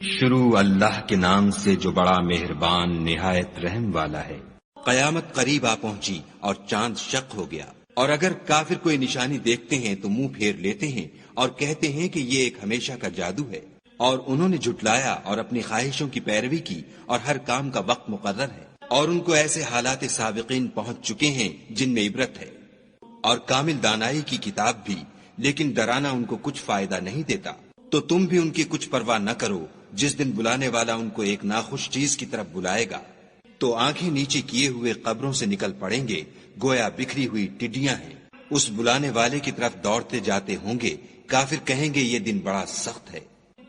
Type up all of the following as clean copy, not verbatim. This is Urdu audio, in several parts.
شروع اللہ کے نام سے جو بڑا مہربان نہایت رحم والا ہے۔ قیامت قریب آ پہنچی اور چاند شق ہو گیا، اور اگر کافر کوئی نشانی دیکھتے ہیں تو منہ پھیر لیتے ہیں اور کہتے ہیں کہ یہ ایک ہمیشہ کا جادو ہے، اور انہوں نے جھٹلایا اور اپنی خواہشوں کی پیروی کی، اور ہر کام کا وقت مقرر ہے، اور ان کو ایسے حالات سابقین پہنچ چکے ہیں جن میں عبرت ہے، اور کامل دانائی کی کتاب بھی، لیکن ڈرانا ان کو کچھ فائدہ نہیں دیتا۔ تو تم بھی ان کی کچھ پرواہ نہ کرو، جس دن بلانے والا ان کو ایک ناخوش چیز کی طرف بلائے گا تو آنکھیں نیچے کیے ہوئے قبروں سے نکل پڑیں گے، گویا بکھری ہوئی ٹڈیاں ہیں۔ اس بلانے والے کی طرف دوڑتے جاتے ہوں گے، کافر کہیں گے یہ دن بڑا سخت ہے۔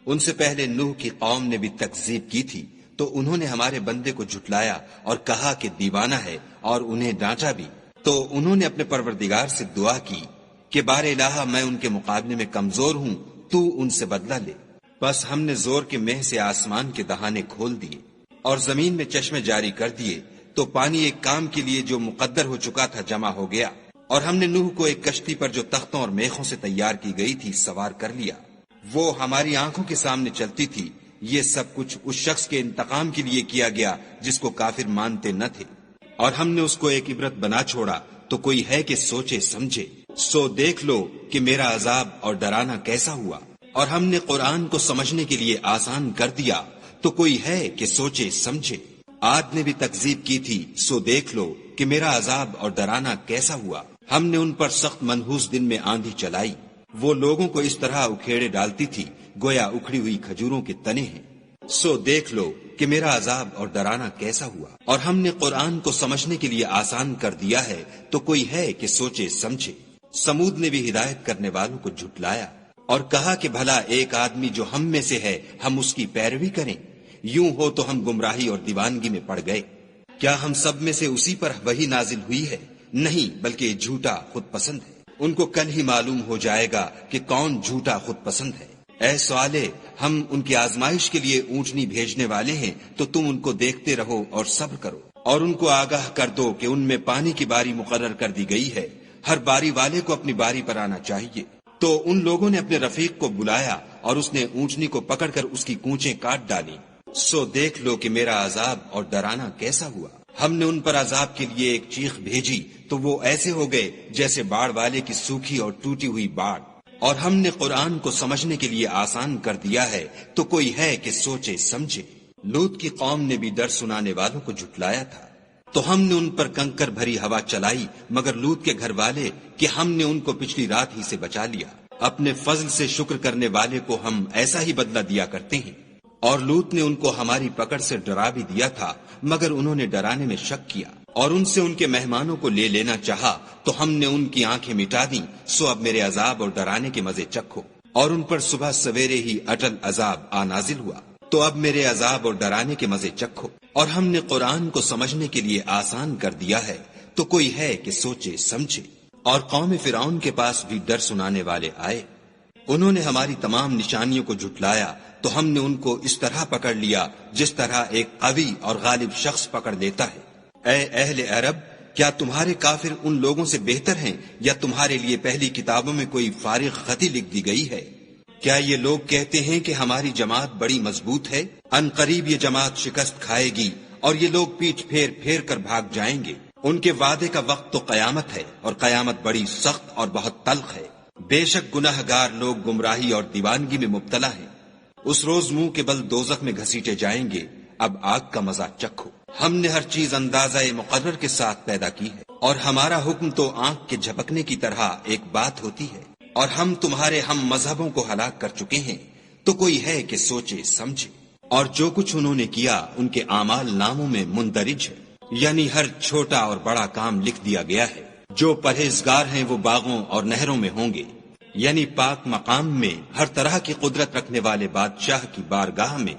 ان سے پہلے نوح کی قوم نے بھی تکذیب کی تھی، تو انہوں نے ہمارے بندے کو جھٹلایا اور کہا کہ دیوانہ ہے، اور انہیں ڈانٹا بھی۔ تو انہوں نے اپنے پروردگار سے دعا کی کہ بار الہ میں ان کے مقابلے میں کمزور ہوں، تو ان سے بدلہ لے۔ بس ہم نے زور کے مہ سے آسمان کے دہانے کھول دیے اور زمین میں چشمے جاری کر دیے، تو پانی ایک کام کے لیے جو مقدر ہو چکا تھا جمع ہو گیا، اور ہم نے نوح کو ایک کشتی پر جو تختوں اور میخوں سے تیار کی گئی تھی سوار کر لیا، وہ ہماری آنکھوں کے سامنے چلتی تھی۔ یہ سب کچھ اس شخص کے انتقام کے لیے کیا گیا جس کو کافر مانتے نہ تھے، اور ہم نے اس کو ایک عبرت بنا چھوڑا، تو کوئی ہے کہ سوچے سمجھے۔ سو دیکھ لو کہ میرا عذاب اور ڈرانا کیسا ہوا، اور ہم نے قرآن کو سمجھنے کے لیے آسان کر دیا، تو کوئی ہے کہ سوچے سمجھے۔ عاد نے بھی تکذیب کی تھی، سو دیکھ لو کہ میرا عذاب اور ڈرانا کیسا ہوا۔ ہم نے ان پر سخت منحوس دن میں آندھی چلائی، وہ لوگوں کو اس طرح اکھیڑے ڈالتی تھی گویا اکھڑی ہوئی کھجوروں کے تنے ہیں۔ سو دیکھ لو کہ میرا عذاب اور ڈرانا کیسا ہوا، اور ہم نے قرآن کو سمجھنے کے لیے آسان کر دیا ہے، تو کوئی ہے کہ سوچے سمجھے۔ سمود نے بھی ہدایت کرنے والوں کو جھٹلایا اور کہا کہ بھلا ایک آدمی جو ہم میں سے ہے ہم اس کی پیروی کریں، یوں ہو تو ہم گمراہی اور دیوانگی میں پڑ گئے۔ کیا ہم سب میں سے اسی پر وحی نازل ہوئی ہے؟ نہیں، بلکہ یہ جھوٹا خود پسند ہے۔ ان کو کل ہی معلوم ہو جائے گا کہ کون جھوٹا خود پسند ہے۔ اے صالح، ہم ان کی آزمائش کے لیے اونٹنی بھیجنے والے ہیں، تو تم ان کو دیکھتے رہو اور صبر کرو، اور ان کو آگاہ کر دو کہ ان میں پانی کی باری مقرر کر دی گئی ہے، ہر باری والے کو اپنی باری پر آنا چاہیے۔ تو ان لوگوں نے اپنے رفیق کو بلایا اور اس نے اونٹنی کو پکڑ کر اس کی کونچیں کاٹ ڈالی۔ سو دیکھ لو کہ میرا عذاب اور ڈرانا کیسا ہوا۔ ہم نے ان پر عذاب کے لیے ایک چیخ بھیجی، تو وہ ایسے ہو گئے جیسے باڑ والے کی سوکھی اور ٹوٹی ہوئی باڑ۔ اور ہم نے قرآن کو سمجھنے کے لیے آسان کر دیا ہے، تو کوئی ہے کہ سوچے سمجھے۔ لوط کی قوم نے بھی ڈر سنانے والوں کو جھٹلایا تھا، تو ہم نے ان پر کنکر بھری ہوا چلائی، مگر لوط کے گھر والے کہ ہم نے ان کو پچھلی رات ہی سے بچا لیا۔ اپنے فضل سے شکر کرنے والے کو ہم ایسا ہی بدلہ دیا کرتے ہیں۔ اور لوط نے ان کو ہماری پکڑ سے ڈرا بھی دیا تھا، مگر انہوں نے ڈرانے میں شک کیا، اور ان سے ان کے مہمانوں کو لے لینا چاہا، تو ہم نے ان کی آنکھیں مٹا دیں۔ سو اب میرے عذاب اور ڈرانے کے مزے چکھو۔ اور ان پر صبح سویرے ہی اٹل عذاب آ نازل ہوا، تو اب میرے عذاب اور ڈرانے کے مزے چکھو۔ اور ہم نے قرآن کو سمجھنے کے لیے آسان کر دیا ہے، تو کوئی ہے کہ سوچے سمجھے۔ اور قوم فرعون کے پاس بھی ڈر سنانے والے آئے، انہوں نے ہماری تمام نشانیوں کو جھٹلایا، تو ہم نے ان کو اس طرح پکڑ لیا جس طرح ایک قوی اور غالب شخص پکڑ لیتا ہے۔ اے اہل عرب، کیا تمہارے کافر ان لوگوں سے بہتر ہیں، یا تمہارے لیے پہلی کتابوں میں کوئی فارغ خطی لکھ دی گئی ہے؟ کیا یہ لوگ کہتے ہیں کہ ہماری جماعت بڑی مضبوط ہے؟ ان قریب یہ جماعت شکست کھائے گی، اور یہ لوگ پیٹھ پھیر پھیر کر بھاگ جائیں گے۔ ان کے وعدے کا وقت تو قیامت ہے، اور قیامت بڑی سخت اور بہت تلخ ہے۔ بے شک گناہ گار لوگ گمراہی اور دیوانگی میں مبتلا ہیں۔ اس روز منہ کے بل دوزخ میں گھسیٹے جائیں گے، اب آگ کا مزہ چکھو۔ ہم نے ہر چیز اندازہ مقرر کے ساتھ پیدا کی ہے، اور ہمارا حکم تو آنکھ کے جھپکنے کی طرح ایک بات ہوتی ہے۔ اور ہم تمہارے ہم مذہبوں کو ہلاک کر چکے ہیں، تو کوئی ہے کہ سوچے سمجھے۔ اور جو کچھ انہوں نے کیا ان کے اعمال ناموں میں مندرج ہے، یعنی ہر چھوٹا اور بڑا کام لکھ دیا گیا ہے۔ جو پرہیزگار ہیں وہ باغوں اور نہروں میں ہوں گے، یعنی پاک مقام میں، ہر طرح کی قدرت رکھنے والے بادشاہ کی بارگاہ میں۔